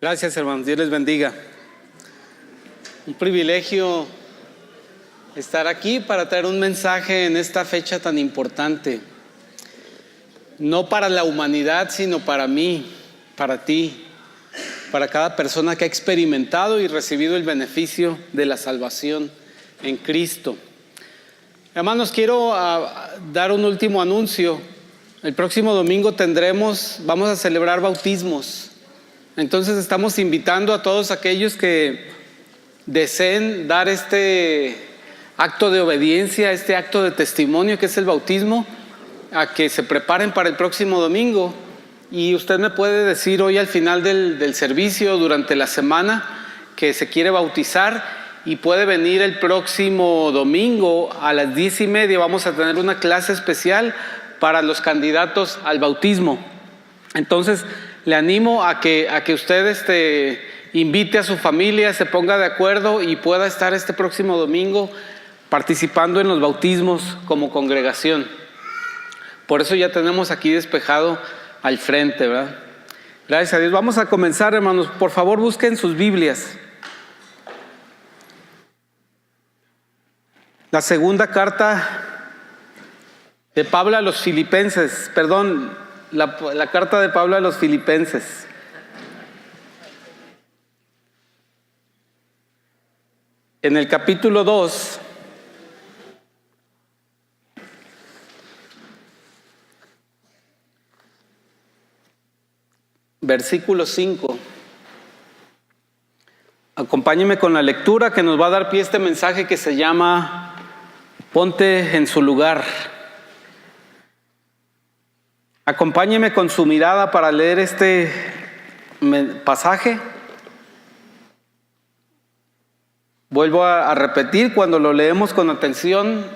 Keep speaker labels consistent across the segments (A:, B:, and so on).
A: Gracias, hermanos. Dios les bendiga. Un privilegio estar aquí para traer un mensaje en esta fecha tan importante. No para la humanidad, sino para mí, para ti, para cada persona que ha experimentado y recibido el beneficio de la salvación en Cristo. Hermanos, quiero dar un último anuncio. El próximo domingo vamos a celebrar bautismos. Entonces estamos invitando a todos aquellos que deseen dar este acto de obediencia, este acto de testimonio que es el bautismo, a que se preparen para el próximo domingo. Y usted me puede decir hoy al final del servicio, durante la semana, que se quiere bautizar, y puede venir el próximo domingo a las 10:30. Vamos a tener una clase especial para los candidatos al bautismo. Entonces le animo a que usted invite a su familia, se ponga de acuerdo y pueda estar este próximo domingo participando en los bautismos como congregación. Por eso ya tenemos aquí despejado al frente, ¿verdad? Gracias a Dios. Vamos a comenzar, hermanos. Por favor, busquen sus Biblias. La segunda carta de Pablo a los Filipenses, la carta de Pablo a los Filipenses. En el capítulo 2, versículo 5. Acompáñeme con la lectura que nos va a dar pie a este mensaje que se llama Ponte en su lugar. Acompáñeme con su mirada para leer este pasaje. Vuelvo a repetir, cuando lo leemos con atención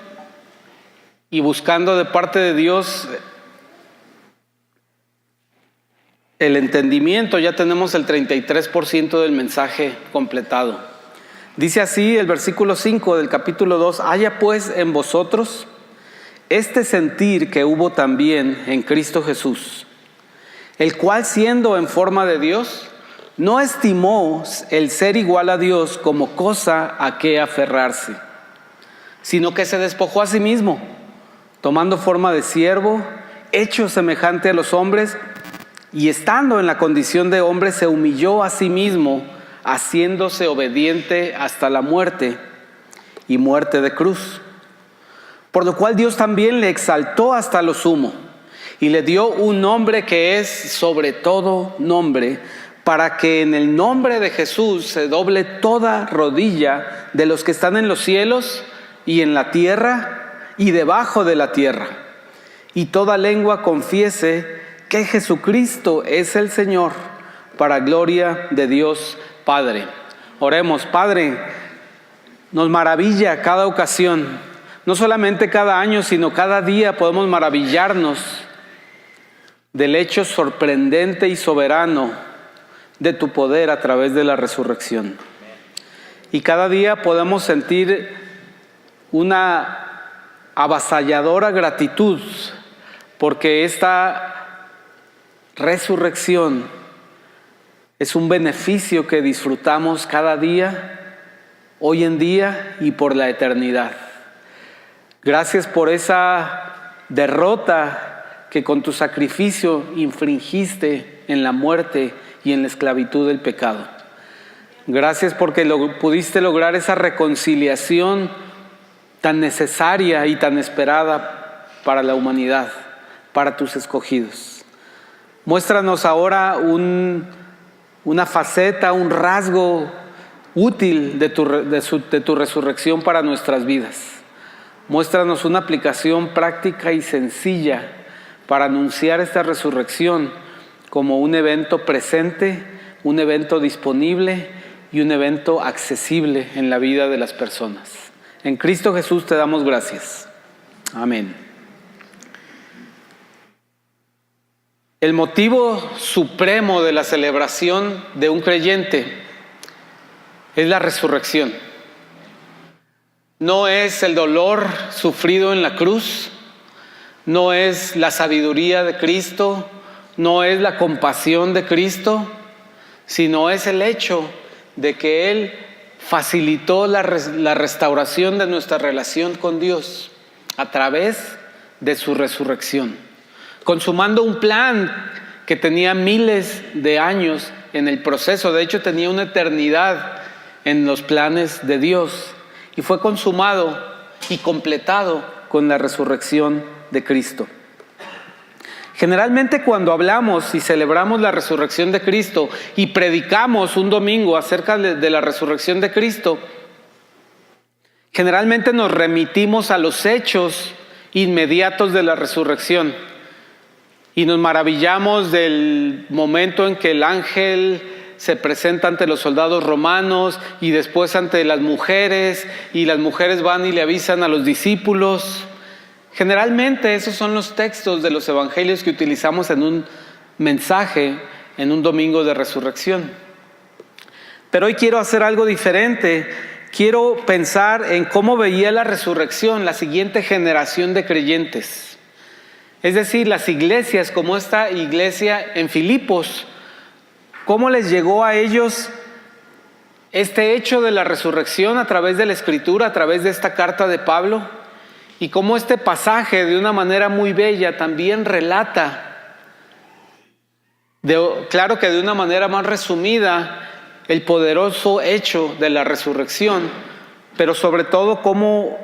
A: y buscando de parte de Dios el entendimiento, ya tenemos el 33% del mensaje completado. Dice así el versículo 5 del capítulo 2: haya pues en vosotros este sentir que hubo también en Cristo Jesús, el cual, siendo en forma de Dios, no estimó el ser igual a Dios como cosa a que aferrarse, sino que se despojó a sí mismo, tomando forma de siervo, hecho semejante a los hombres, y estando en la condición de hombre, se humilló a sí mismo, haciéndose obediente hasta la muerte, y muerte de cruz. Por lo cual Dios también le exaltó hasta lo sumo, y le dio un nombre que es sobre todo nombre, para que en el nombre de Jesús se doble toda rodilla de los que están en los cielos y en la tierra y debajo de la tierra, y toda lengua confiese que Jesucristo es el Señor, para gloria de Dios Padre. Oremos. Padre, nos maravilla cada ocasión, no solamente cada año, sino cada día podemos maravillarnos del hecho sorprendente y soberano de tu poder a través de la resurrección. Y cada día podemos sentir una avasalladora gratitud, porque esta resurrección es un beneficio que disfrutamos cada día, hoy en día y por la eternidad. Gracias por esa derrota que con tu sacrificio infligiste en la muerte y en la esclavitud del pecado. Gracias porque pudiste lograr esa reconciliación tan necesaria y tan esperada para la humanidad, para tus escogidos. Muéstranos ahora una faceta, un rasgo útil de tu resurrección para nuestras vidas. Muéstranos una aplicación práctica y sencilla para anunciar esta resurrección como un evento presente, un evento disponible y un evento accesible en la vida de las personas. En Cristo Jesús te damos gracias. Amén. El motivo supremo de la celebración de un creyente es la resurrección. No es el dolor sufrido en la cruz, no es la sabiduría de Cristo, no es la compasión de Cristo, sino es el hecho de que Él facilitó la restauración de nuestra relación con Dios a través de su resurrección, consumando un plan que tenía miles de años en el proceso. De hecho, tenía una eternidad en los planes de Dios, y fue consumado y completado con la resurrección de Cristo. Generalmente, cuando hablamos y celebramos la resurrección de Cristo y predicamos un domingo acerca de la resurrección de Cristo, generalmente nos remitimos a los hechos inmediatos de la resurrección y nos maravillamos del momento en que el ángel se presenta ante los soldados romanos y después ante las mujeres, y las mujeres van y le avisan a los discípulos. Generalmente esos son los textos de los evangelios que utilizamos en un mensaje, en un domingo de resurrección. Pero hoy quiero hacer algo diferente. Quiero pensar en cómo veía la resurrección la siguiente generación de creyentes. Es decir, las iglesias, como esta iglesia en Filipos, cómo les llegó a ellos este hecho de la resurrección a través de la Escritura, a través de esta carta de Pablo, y cómo este pasaje de una manera muy bella también relata, claro que de una manera más resumida, el poderoso hecho de la resurrección, pero sobre todo cómo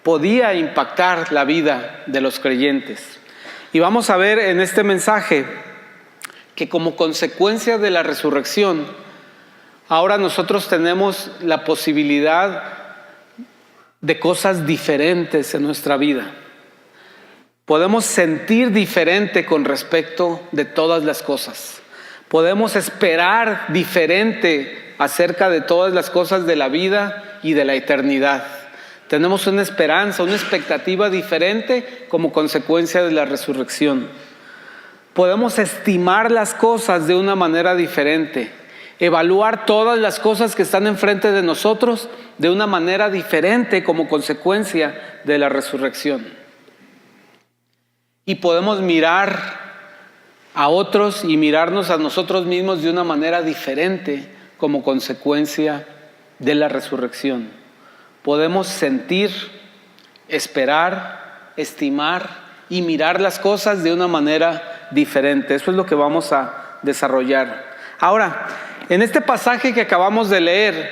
A: podía impactar la vida de los creyentes. Y vamos a ver en este mensaje que como consecuencia de la resurrección, ahora nosotros tenemos la posibilidad de cosas diferentes en nuestra vida. Podemos sentir diferente con respecto de todas las cosas. Podemos esperar diferente acerca de todas las cosas de la vida y de la eternidad. Tenemos una esperanza, una expectativa diferente como consecuencia de la resurrección. Podemos estimar las cosas de una manera diferente, evaluar todas las cosas que están enfrente de nosotros de una manera diferente como consecuencia de la resurrección. Y podemos mirar a otros y mirarnos a nosotros mismos de una manera diferente como consecuencia de la resurrección. Podemos sentir, esperar, estimar y mirar las cosas de una manera diferente. Eso es lo que vamos a desarrollar. Ahora, en este pasaje que acabamos de leer,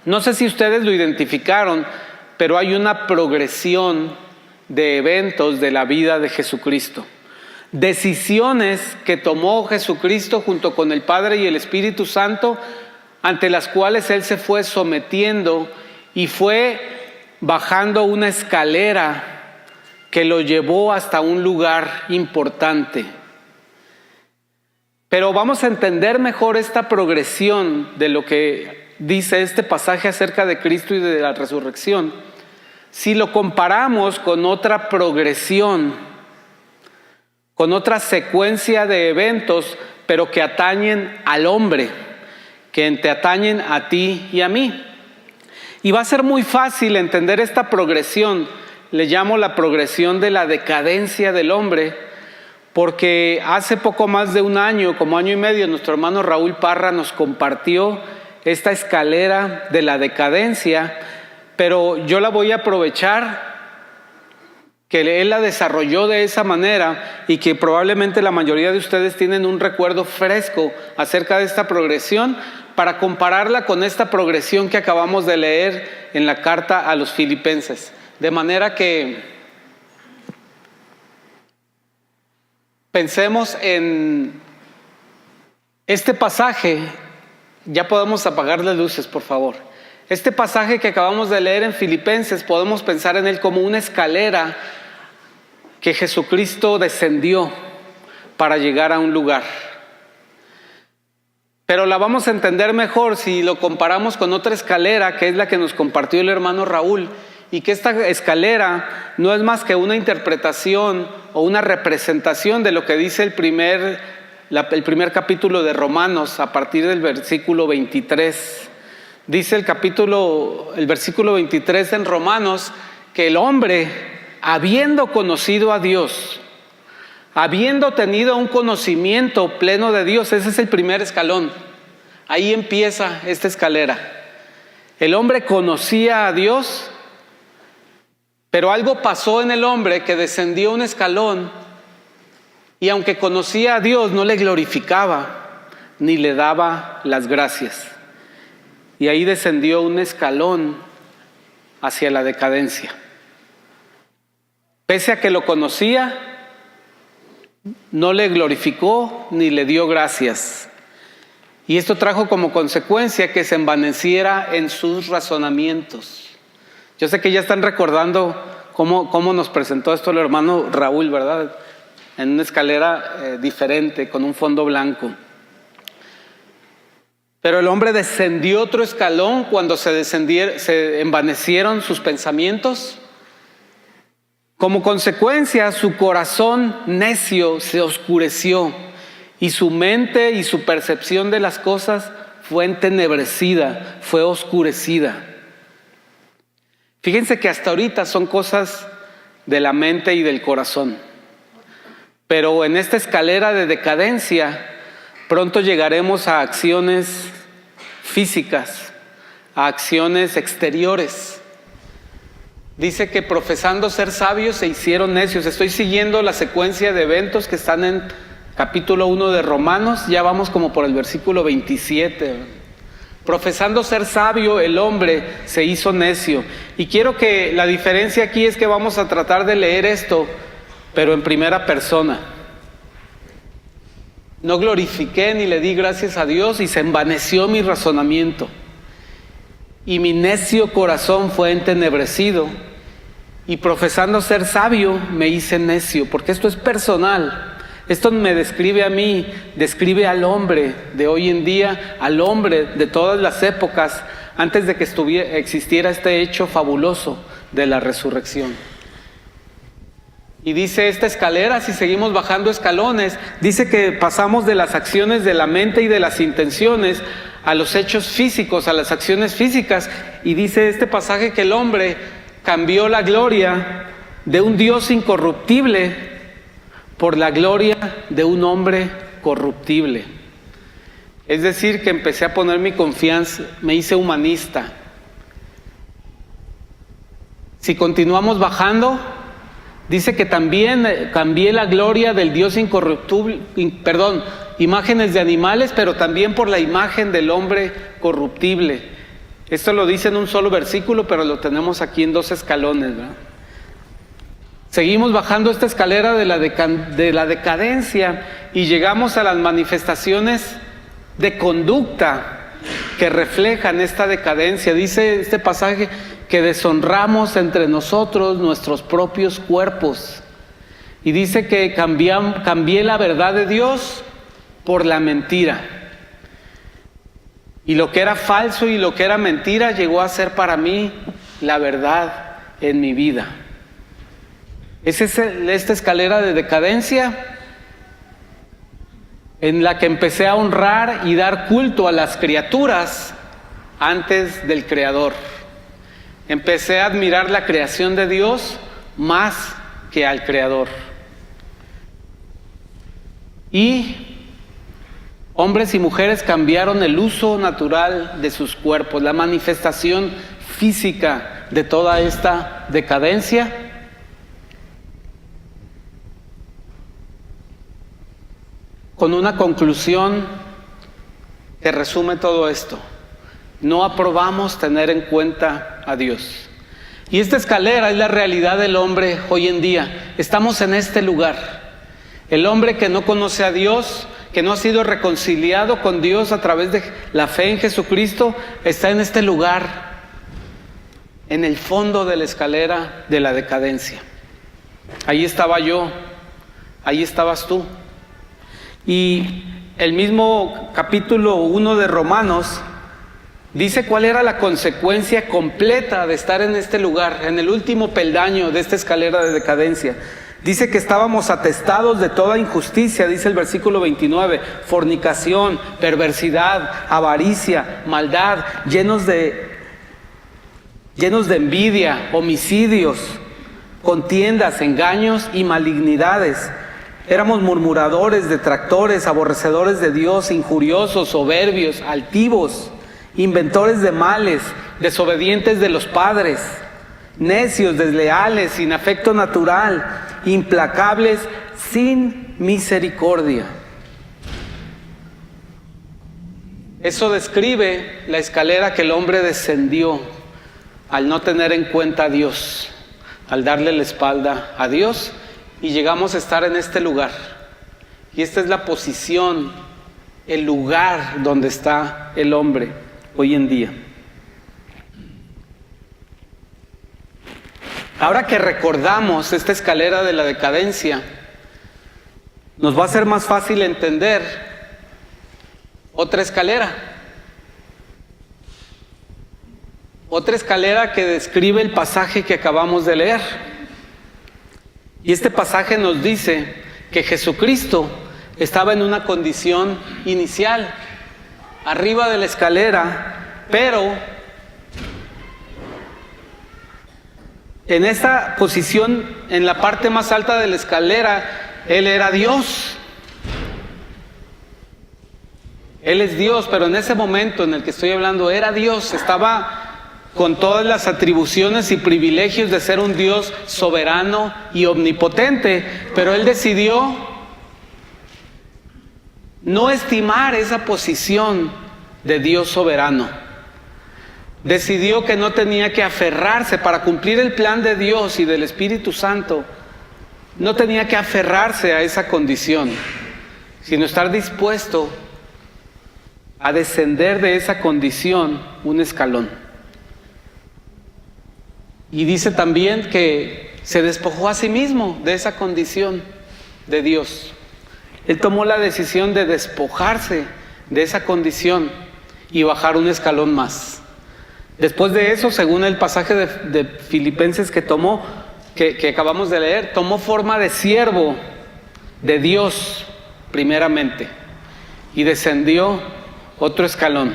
A: no sé si ustedes lo identificaron, pero hay una progresión de eventos de la vida de Jesucristo. Decisiones que tomó Jesucristo junto con el Padre y el Espíritu Santo, ante las cuales Él se fue sometiendo y fue bajando una escalera que lo llevó hasta un lugar importante. Pero vamos a entender mejor esta progresión de lo que dice este pasaje acerca de Cristo y de la resurrección si lo comparamos con otra progresión, con otra secuencia de eventos, pero que atañen al hombre, que te atañen a ti y a mí. Y va a ser muy fácil entender esta progresión. Le llamo la progresión de la decadencia del hombre, porque hace poco más de un año, como año y medio, nuestro hermano Raúl Parra nos compartió esta escalera de la decadencia, pero yo la voy a aprovechar, que él la desarrolló de esa manera y que probablemente la mayoría de ustedes tienen un recuerdo fresco acerca de esta progresión, para compararla con esta progresión que acabamos de leer en la carta a los Filipenses. De manera que pensemos en este pasaje. Ya podemos apagar las luces, por favor. Este pasaje que acabamos de leer en Filipenses, podemos pensar en él como una escalera que Jesucristo descendió para llegar a un lugar. Pero la vamos a entender mejor si lo comparamos con otra escalera, que es la que nos compartió el hermano Raúl, y que esta escalera no es más que una interpretación o una representación de lo que dice el primer capítulo de Romanos, a partir del versículo 23. Dice el versículo 23 en Romanos, que el hombre, habiendo conocido a Dios, Habiendo tenido un conocimiento pleno de Dios, ese es el primer escalón. Ahí empieza esta escalera. El hombre conocía a Dios, pero algo pasó en el hombre que descendió un escalón y aunque conocía a Dios no le glorificaba ni le daba las gracias. Y ahí descendió un escalón hacia la decadencia. Pese a que lo conocía, no le glorificó ni le dio gracias. Y esto trajo como consecuencia que se envaneciera en sus razonamientos. Yo sé que ya están recordando cómo nos presentó esto el hermano Raúl, ¿verdad? En una escalera diferente, con un fondo blanco. Pero el hombre descendió otro escalón cuando se envanecieron sus pensamientos. Como consecuencia, su corazón necio se oscureció y su mente y su percepción de las cosas fue entenebrecida, fue oscurecida. Fíjense que hasta ahorita son cosas de la mente y del corazón. Pero en esta escalera de decadencia, pronto llegaremos a acciones físicas, a acciones exteriores. Dice que profesando ser sabios se hicieron necios. Estoy siguiendo la secuencia de eventos que están en capítulo 1 de Romanos. Ya vamos como por el versículo 27. Profesando ser sabio, el hombre se hizo necio. Y quiero que la diferencia aquí es que vamos a tratar de leer esto, pero en primera persona. No glorifiqué ni le di gracias a Dios y se envaneció mi razonamiento. Y mi necio corazón fue entenebrecido. Y profesando ser sabio, me hice necio, porque esto es personal. Esto me describe a mí, describe al hombre de hoy en día, al hombre de todas las épocas, antes de que existiera este hecho fabuloso de la resurrección. Y dice esta escalera, si seguimos bajando escalones, dice que pasamos de las acciones de la mente y de las intenciones a los hechos físicos, a las acciones físicas. Y dice este pasaje que el hombre cambió la gloria de un Dios incorruptible por la gloria de un hombre corruptible. Es decir, que empecé a poner mi confianza, me hice humanista. Si continuamos bajando, dice que también cambié la gloria del Dios incorruptible, imágenes de animales, pero también por la imagen del hombre corruptible. Esto lo dice en un solo versículo, pero lo tenemos aquí en 2 escalones, ¿verdad? Seguimos bajando esta escalera de la decadencia y llegamos a las manifestaciones de conducta que reflejan esta decadencia. Dice este pasaje que deshonramos entre nosotros nuestros propios cuerpos. Y dice que cambié la verdad de Dios por la mentira. Y lo que era falso y lo que era mentira llegó a ser para mí la verdad en mi vida. Esa es esta escalera de decadencia en la que empecé a honrar y dar culto a las criaturas antes del Creador. Empecé a admirar la creación de Dios más que al Creador. Y hombres y mujeres cambiaron el uso natural de sus cuerpos, la manifestación física de toda esta decadencia. Con una conclusión que resume todo esto: no aprobamos tener en cuenta a Dios. Y esta escalera es la realidad del hombre hoy en día. Estamos en este lugar. El hombre que no conoce a Dios, que no ha sido reconciliado con Dios a través de la fe en Jesucristo, está en este lugar, en el fondo de la escalera de la decadencia. Ahí estaba yo, ahí estabas tú. Y el mismo capítulo 1 de Romanos dice cuál era la consecuencia completa de estar en este lugar, en el último peldaño de esta escalera de decadencia. Dice que estábamos atestados de toda injusticia, dice el versículo 29, fornicación, perversidad, avaricia, maldad, llenos de envidia, homicidios, contiendas, engaños y malignidades. Éramos murmuradores, detractores, aborrecedores de Dios, injuriosos, soberbios, altivos, inventores de males, desobedientes de los padres, necios, desleales, sin afecto natural, implacables, sin misericordia. Eso describe la escalera que el hombre descendió al no tener en cuenta a Dios, al darle la espalda a Dios, y llegamos a estar en este lugar. Y esta es la posición, el lugar donde está el hombre hoy en día. Ahora que recordamos esta escalera de la decadencia, nos va a ser más fácil entender otra escalera. Otra escalera que describe el pasaje que acabamos de leer. Y este pasaje nos dice que Jesucristo estaba en una condición inicial, arriba de la escalera, pero en esta posición, en la parte más alta de la escalera, Él era Dios. Él es Dios, pero en ese momento en el que estoy hablando, era Dios, estaba con todas las atribuciones y privilegios de ser un Dios soberano y omnipotente, pero Él decidió no estimar esa posición de Dios soberano. Decidió que no tenía que aferrarse para cumplir el plan de Dios y del Espíritu Santo. No tenía que aferrarse a esa condición, sino estar dispuesto a descender de esa condición un escalón. Y dice también que se despojó a sí mismo de esa condición de Dios. Él tomó la decisión de despojarse de esa condición y bajar un escalón más. Después de eso, según el pasaje de Filipenses que acabamos de leer, tomó forma de siervo de Dios primeramente y descendió otro escalón.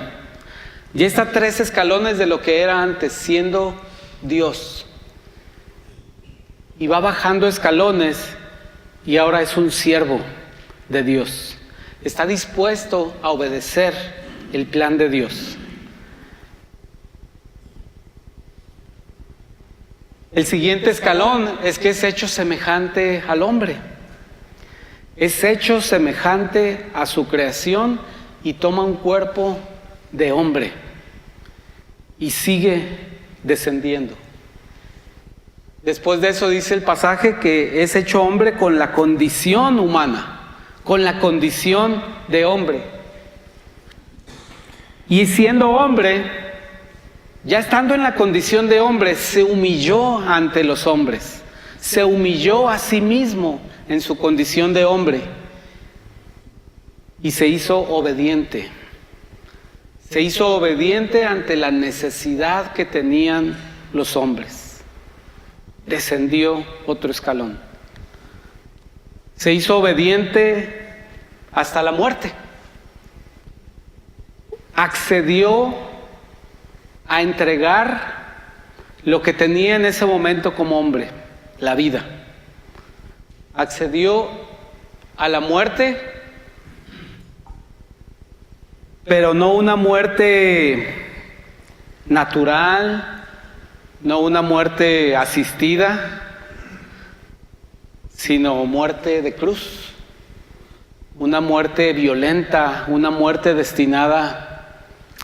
A: Ya está 3 escalones de lo que era antes, siendo Dios. Y va bajando escalones y ahora es un siervo de Dios. Está dispuesto a obedecer el plan de Dios. El siguiente escalón es que es hecho semejante al hombre. Es hecho semejante a su creación y toma un cuerpo de hombre y sigue descendiendo. Después de eso dice el pasaje que es hecho hombre con la condición humana, con la condición de hombre. Y siendo hombre, ya estando en la condición de hombre, se humilló ante los hombres, se humilló a sí mismo en su condición de hombre y se hizo obediente. Se hizo obediente ante la necesidad que tenían los hombres. Descendió otro escalón. Se hizo obediente hasta la muerte. Accedió a entregar lo que tenía en ese momento como hombre, la vida. Accedió a la muerte, pero no una muerte natural, no una muerte asistida, sino muerte de cruz, una muerte violenta, una muerte destinada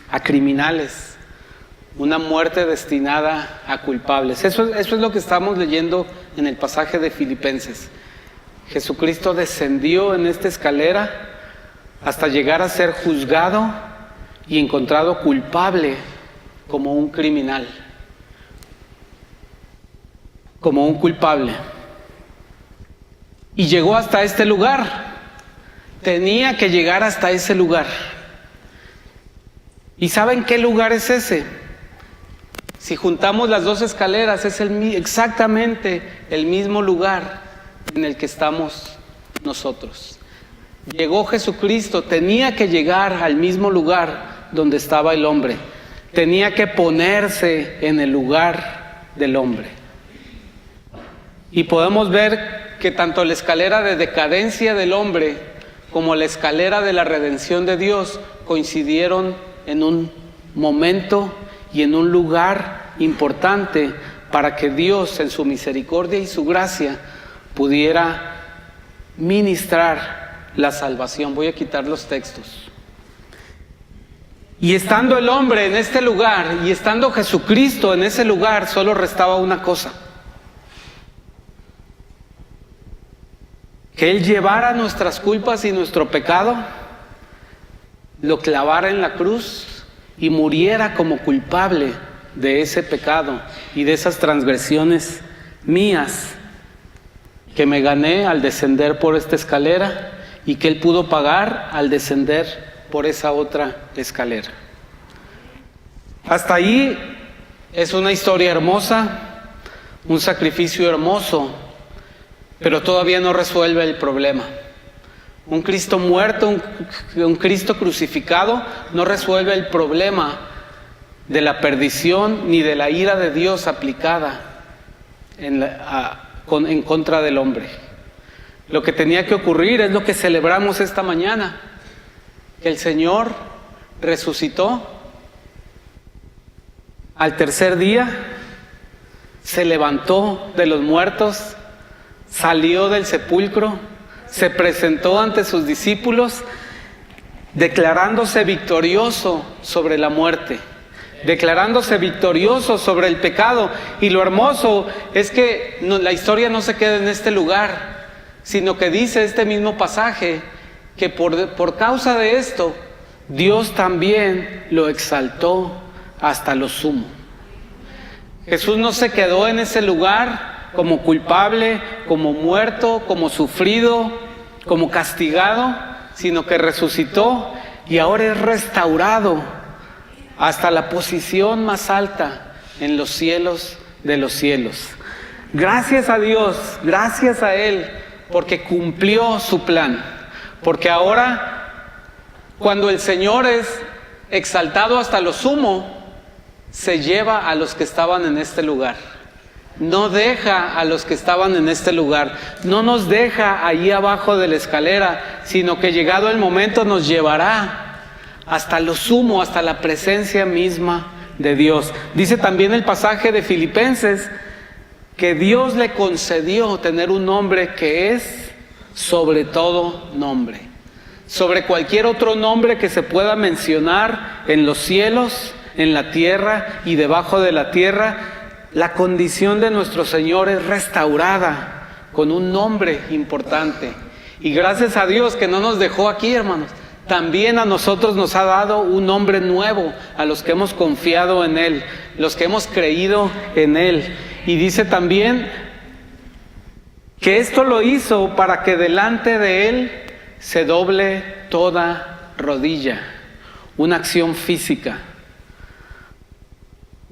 A: a criminales, una muerte destinada a culpables. Eso es lo que estamos leyendo en el pasaje de Filipenses. Jesucristo descendió en esta escalera hasta llegar a ser juzgado y encontrado culpable como un criminal, como un culpable. Y llegó hasta este lugar. Tenía que llegar hasta ese lugar. ¿Y saben qué lugar es ese? Si juntamos las 2 escaleras, es exactamente el mismo lugar en el que estamos nosotros. Llegó Jesucristo, tenía que llegar al mismo lugar donde estaba el hombre. Tenía que ponerse en el lugar del hombre. Y podemos ver que tanto la escalera de decadencia del hombre como la escalera de la redención de Dios coincidieron en un momento y en un lugar importante para que Dios en su misericordia y su gracia pudiera ministrar la salvación. Voy a quitar los textos. Y estando el hombre en este lugar y estando Jesucristo en ese lugar, solo restaba una cosa: que Él llevara nuestras culpas y nuestro pecado, lo clavara en la cruz y muriera como culpable de ese pecado y de esas transgresiones mías que me gané al descender por esta escalera y que Él pudo pagar al descender por esa otra escalera. Hasta ahí es una historia hermosa, un sacrificio hermoso, pero todavía no resuelve el problema. Un Cristo muerto, un Cristo crucificado no resuelve el problema de la perdición ni de la ira de Dios aplicada en contra del hombre. Lo que tenía que ocurrir es lo que celebramos esta mañana: que el Señor resucitó al tercer día, se levantó de los muertos, salió del sepulcro, se presentó ante sus discípulos, declarándose victorioso sobre la muerte, declarándose victorioso sobre el pecado. Y lo hermoso es que la historia no se queda en este lugar, sino que dice este mismo pasaje que por causa de esto Dios también lo exaltó hasta lo sumo. Jesús no se quedó en ese lugar como culpable, como muerto, como sufrido, como castigado, sino que resucitó y ahora es restaurado hasta la posición más alta en los cielos de los cielos. Gracias a Dios, gracias a Él, porque cumplió su plan. Porque ahora, cuando el Señor es exaltado hasta lo sumo, se lleva a los que estaban en este lugar. No deja a los que estaban en este lugar. No nos deja allí abajo de la escalera, sino que llegado el momento nos llevará hasta lo sumo, hasta la presencia misma de Dios. Dice también el pasaje de Filipenses que Dios le concedió tener un nombre que es sobre todo nombre, sobre cualquier otro nombre que se pueda mencionar en los cielos, en la tierra y debajo de la tierra. La condición de nuestro Señor es restaurada con un nombre importante. Y gracias a Dios que no nos dejó aquí, hermanos. También a nosotros nos ha dado un nombre nuevo, a los que hemos confiado en Él, los que hemos creído en Él. Y dice también que esto lo hizo para que delante de Él se doble toda rodilla. Una acción física.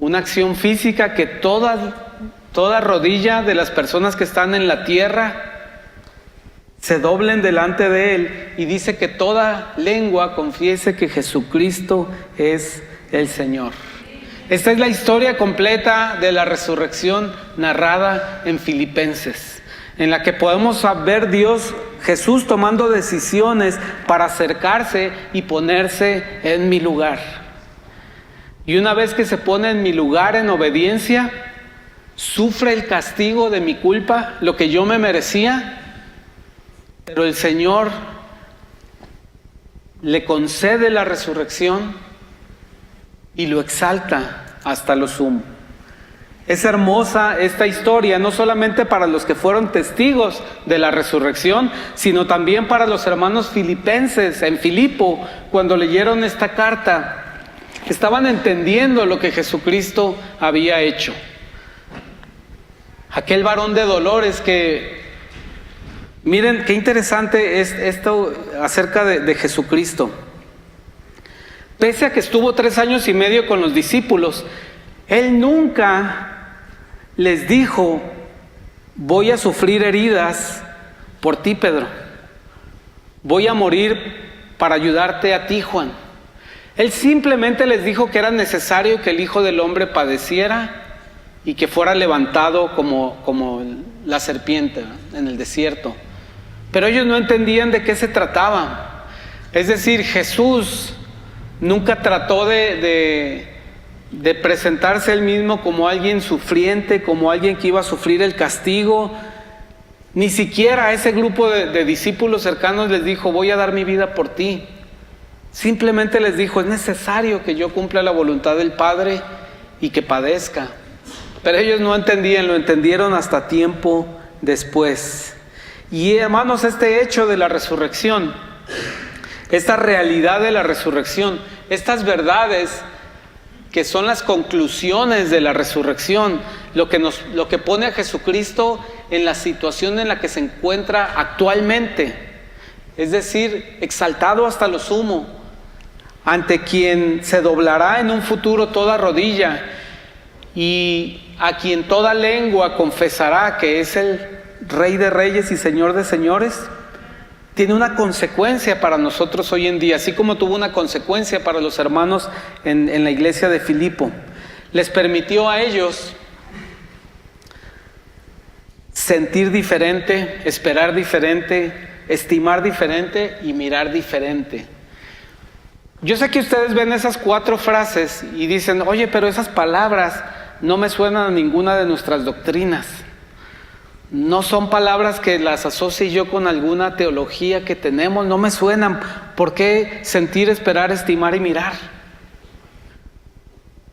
A: Una acción física que toda rodilla de las personas que están en la tierra se doblen delante de Él, y dice que toda lengua confiese que Jesucristo es el Señor. Esta es la historia completa de la resurrección narrada en Filipenses, en la que podemos ver Jesús tomando decisiones para acercarse y ponerse en mi lugar. Y una vez que se pone en mi lugar en obediencia, sufre el castigo de mi culpa, lo que yo me merecía, pero el Señor le concede la resurrección y lo exalta hasta lo sumo. Es hermosa esta historia, no solamente para los que fueron testigos de la resurrección, sino también para los hermanos filipenses en Filipo. Cuando leyeron esta carta, estaban entendiendo lo que Jesucristo había hecho. Aquel varón de dolores que, miren qué interesante es esto acerca de Jesucristo. Pese a que estuvo 3 años y medio con los discípulos, Él nunca les dijo: voy a sufrir heridas por ti, Pedro. Voy a morir para ayudarte a ti, Juan. Él simplemente les dijo que era necesario que el Hijo del Hombre padeciera y que fuera levantado como la serpiente, ¿verdad?, en el desierto. Pero ellos no entendían de qué se trataba. Es decir, Jesús nunca trató de presentarse él mismo como alguien sufriente, como alguien que iba a sufrir el castigo. Ni siquiera a ese grupo de discípulos cercanos les dijo: voy a dar mi vida por ti. Simplemente les dijo: es necesario que yo cumpla la voluntad del Padre y que padezca. Pero ellos no entendían, lo entendieron hasta tiempo después. Y hermanos, este hecho de la resurrección, esta realidad de la resurrección, estas verdades que son las conclusiones de la resurrección, lo que pone a Jesucristo en la situación en la que se encuentra actualmente, es decir, exaltado hasta lo sumo, ante quien se doblará en un futuro toda rodilla y a quien toda lengua confesará que es el Rey de Reyes y Señor de Señores, tiene una consecuencia para nosotros hoy en día, así como tuvo una consecuencia para los hermanos en la iglesia de Filipo. Les permitió a ellos sentir diferente, esperar diferente, estimar diferente y mirar diferente. Yo sé que ustedes ven esas 4 frases y dicen: oye, pero esas palabras no me suenan a ninguna de nuestras doctrinas. No son palabras que las asocie yo con alguna teología que tenemos, no me suenan. ¿Por qué sentir, esperar, estimar y mirar?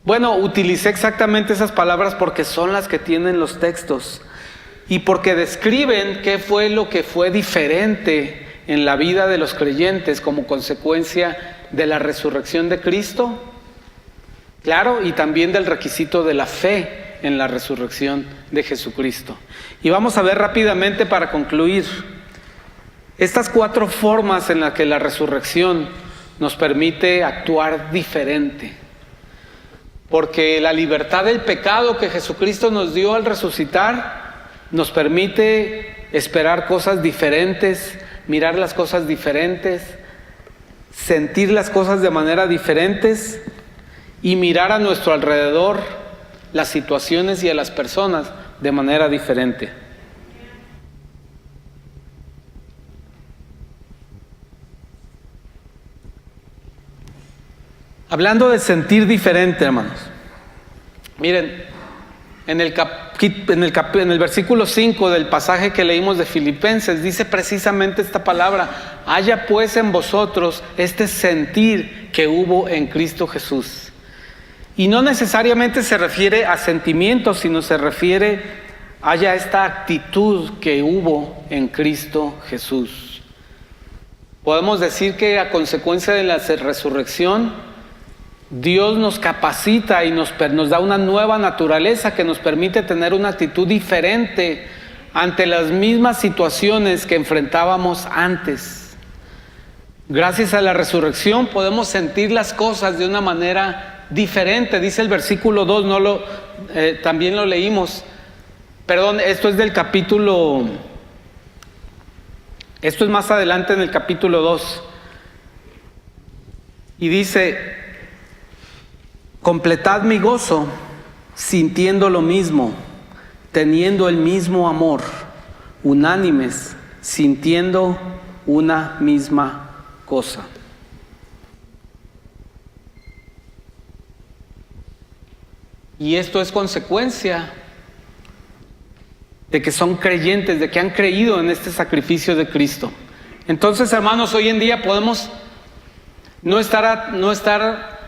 A: Bueno, utilicé exactamente esas palabras porque son las que tienen los textos y porque describen qué fue lo que fue diferente en la vida de los creyentes como consecuencia de la resurrección de Cristo, claro, y también del requisito de la fe en la resurrección de Jesucristo. Y vamos a ver rápidamente, para concluir, estas 4 formas en las que la resurrección nos permite actuar diferente. Porque la libertad del pecado que Jesucristo nos dio al resucitar nos permite esperar cosas diferentes, mirar las cosas diferentes, sentir las cosas de manera diferentes y mirar a nuestro alrededor las situaciones y a las personas de manera diferente. Hablando de sentir diferente, hermanos, miren, en el versículo 5 del pasaje que leímos de Filipenses, dice precisamente esta palabra: haya pues en vosotros este sentir que hubo en Cristo Jesús. Y no necesariamente se refiere a sentimientos, sino se refiere haya esta actitud que hubo en Cristo Jesús. Podemos decir que a consecuencia de la resurrección, Dios nos capacita y nos da una nueva naturaleza que nos permite tener una actitud diferente ante las mismas situaciones que enfrentábamos antes. Gracias a la resurrección podemos sentir las cosas de una manera diferente. Dice el versículo 2, también lo leímos. Perdón, esto es más adelante en el capítulo 2. Y dice: completad mi gozo, sintiendo lo mismo, teniendo el mismo amor, unánimes, sintiendo una misma cosa. Y esto es consecuencia de que son creyentes, de que han creído en este sacrificio de Cristo. Entonces, hermanos, hoy en día podemos no estar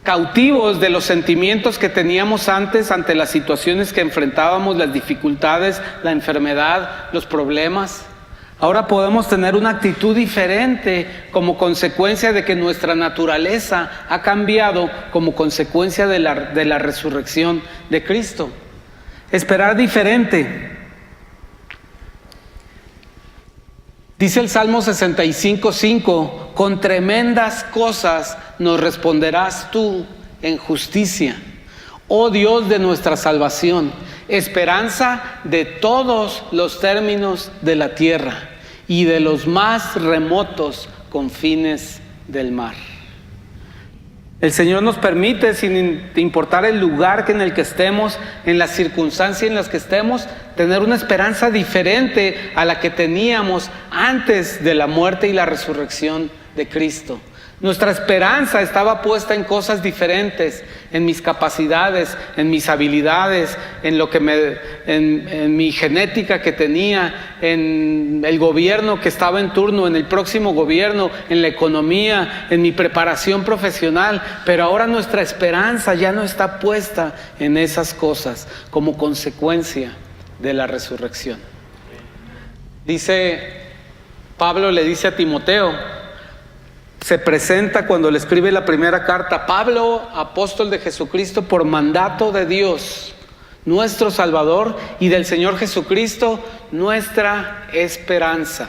A: cautivos de los sentimientos que teníamos antes ante las situaciones que enfrentábamos, las dificultades, la enfermedad, los problemas. Ahora podemos tener una actitud diferente como consecuencia de que nuestra naturaleza ha cambiado como consecuencia de la resurrección de Cristo. Esperar diferente. Dice el Salmo 65:5: con tremendas cosas nos responderás tú en justicia, oh Dios de nuestra salvación, esperanza de todos los términos de la tierra y de los más remotos confines del mar. El Señor nos permite, sin importar el lugar en el que estemos, en las circunstancias en las que estemos, tener una esperanza diferente a la que teníamos antes de la muerte y la resurrección de Cristo. Nuestra esperanza estaba puesta en cosas diferentes, en mis capacidades, en mis habilidades, en mi genética que tenía, en el gobierno que estaba en turno, en el próximo gobierno, en la economía, en mi preparación profesional. Pero ahora nuestra esperanza ya no está puesta en esas cosas como consecuencia de la resurrección. Pablo le dice a Timoteo, se presenta cuando le escribe la primera carta: Pablo, apóstol de Jesucristo, por mandato de Dios, nuestro Salvador, y del Señor Jesucristo, nuestra esperanza.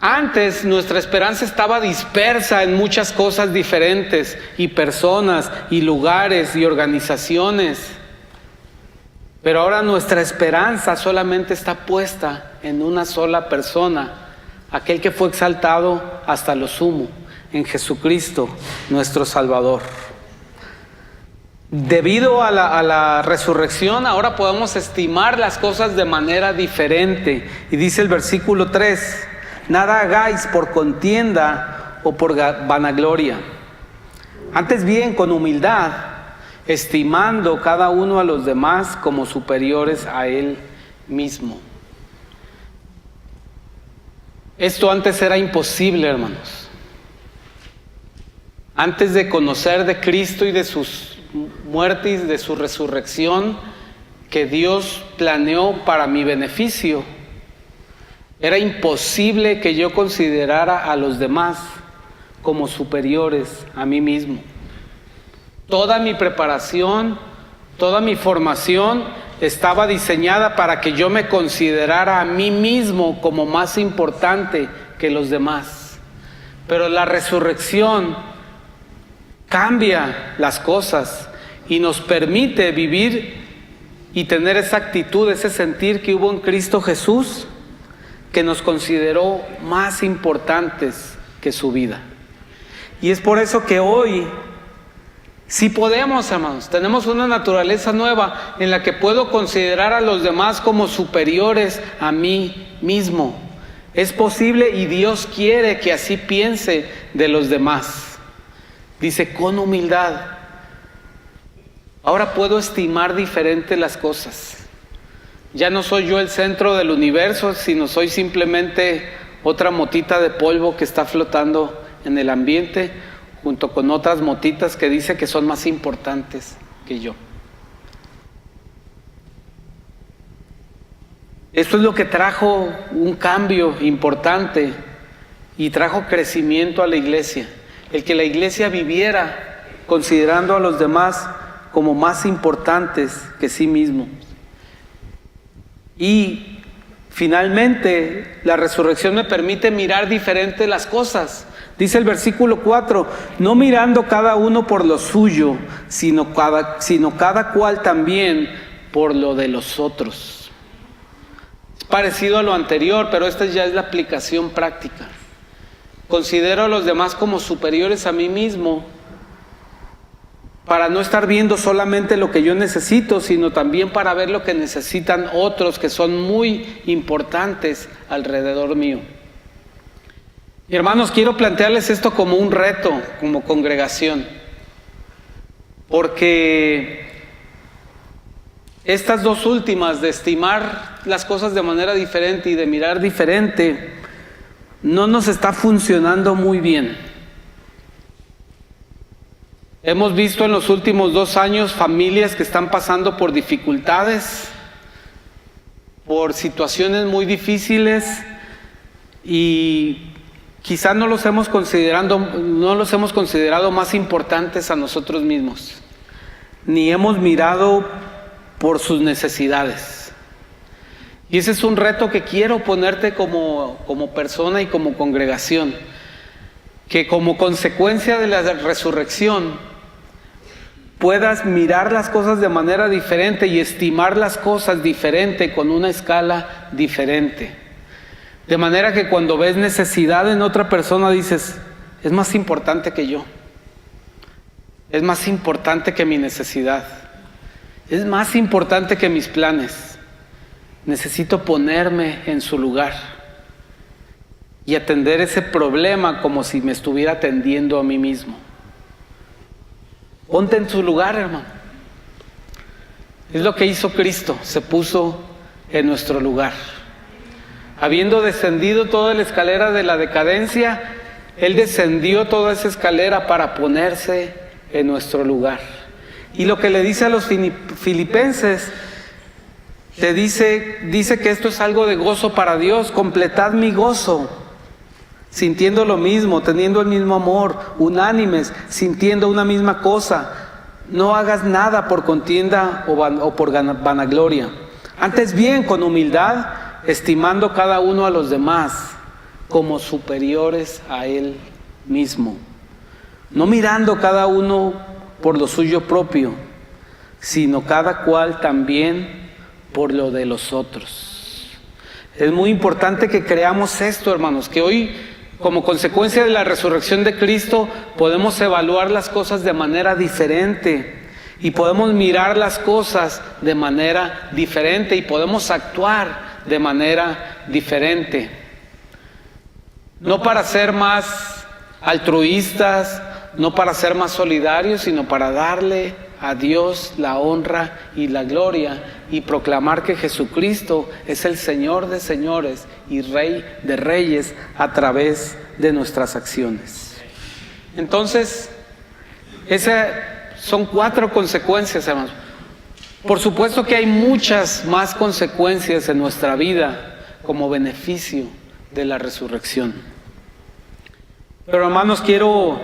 A: Antes nuestra esperanza estaba dispersa en muchas cosas diferentes, y personas, y lugares, y organizaciones. Pero ahora nuestra esperanza solamente está puesta en una sola persona, aquel que fue exaltado hasta lo sumo, en Jesucristo, nuestro Salvador. Debido a la resurrección, ahora podemos estimar las cosas de manera diferente. Y dice el versículo 3, nada hagáis por contienda o por vanagloria. Antes bien, con humildad, estimando cada uno a los demás como superiores a él mismo. Esto antes era imposible, hermanos. Antes de conocer de Cristo y de sus muertes, de su resurrección, que Dios planeó para mi beneficio, era imposible que yo considerara a los demás como superiores a mí mismo. Toda mi preparación, toda mi formación estaba diseñada para que yo me considerara a mí mismo como más importante que los demás. Pero la resurrección cambia las cosas y nos permite vivir y tener esa actitud, ese sentir que hubo en Cristo Jesús, que nos consideró más importantes que su vida. Y es por eso que hoy sí podemos, hermanos, tenemos una naturaleza nueva en la que puedo considerar a los demás como superiores a mí mismo. Es posible y Dios quiere que así piense de los demás. Dice, con humildad. Ahora puedo estimar diferente las cosas. Ya no soy yo el centro del universo, sino soy simplemente otra motita de polvo que está flotando en el ambiente, junto con otras motitas que dice que son más importantes que yo. Esto es lo que trajo un cambio importante y trajo crecimiento a la iglesia. El que la iglesia viviera considerando a los demás como más importantes que sí mismo. Y finalmente la resurrección me permite mirar diferente las cosas. Dice el versículo 4, no mirando cada uno por lo suyo, sino cada cual también por lo de los otros. Es parecido a lo anterior, pero esta ya es la aplicación práctica. Considero a los demás como superiores a mí mismo, para no estar viendo solamente lo que yo necesito, sino también para ver lo que necesitan otros que son muy importantes alrededor mío. Y hermanos, quiero plantearles esto como un reto, como congregación, porque estas dos últimas, de estimar las cosas de manera diferente y de mirar diferente, no nos está funcionando muy bien. Hemos visto en los últimos 2 años familias que están pasando por dificultades, por situaciones muy difíciles, y quizás no los hemos considerado más importantes a nosotros mismos, ni hemos mirado por sus necesidades. Y ese es un reto que quiero ponerte como persona y como congregación, que como consecuencia de la resurrección puedas mirar las cosas de manera diferente y estimar las cosas diferente, con una escala diferente. De manera que cuando ves necesidad en otra persona dices, es más importante que yo. es más importante que mi necesidad, es más importante que mis planes. Necesito ponerme en su lugar y atender ese problema como si me estuviera atendiendo a mí mismo. Ponte en su lugar, hermano. Es lo que hizo Cristo, se puso en nuestro lugar. Habiendo descendido toda la escalera de la decadencia, Él descendió toda esa escalera para ponerse en nuestro lugar. Y lo que le dice a los filipenses, le dice que esto es algo de gozo para Dios. Completad mi gozo, sintiendo lo mismo, teniendo el mismo amor, unánimes, sintiendo una misma cosa. No hagas nada por contienda o por vanagloria. Antes bien, con humildad, estimando cada uno a los demás como superiores a él mismo, no mirando cada uno por lo suyo propio, sino cada cual también por lo de los otros. Es muy importante que creamos esto, hermanos, que hoy, como consecuencia de la resurrección de Cristo, podemos evaluar las cosas de manera diferente y podemos mirar las cosas de manera diferente y podemos actuar de manera diferente. No para ser más altruistas, no para ser más solidarios, sino para darle a Dios la honra y la gloria y proclamar que Jesucristo es el Señor de señores y Rey de reyes a través de nuestras acciones. Entonces, esas son 4 consecuencias, hermanos. Por supuesto que hay muchas más consecuencias en nuestra vida como beneficio de la resurrección. Pero, hermanos, quiero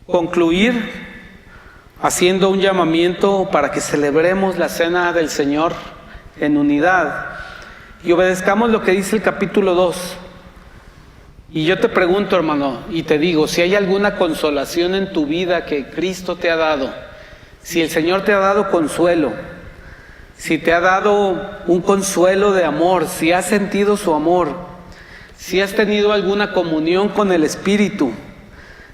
A: concluir haciendo un llamamiento para que celebremos la cena del Señor en unidad y obedezcamos lo que dice el capítulo 2. Y yo te pregunto, hermano, y te digo, si hay alguna consolación en tu vida que Cristo te ha dado, si el Señor te ha dado consuelo, si te ha dado un consuelo de amor, si has sentido su amor, si has tenido alguna comunión con el Espíritu,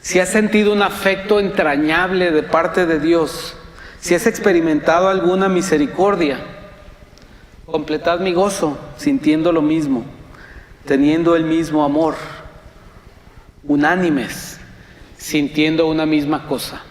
A: si has sentido un afecto entrañable de parte de Dios, si has experimentado alguna misericordia, completad mi gozo sintiendo lo mismo, teniendo el mismo amor, unánimes, sintiendo una misma cosa.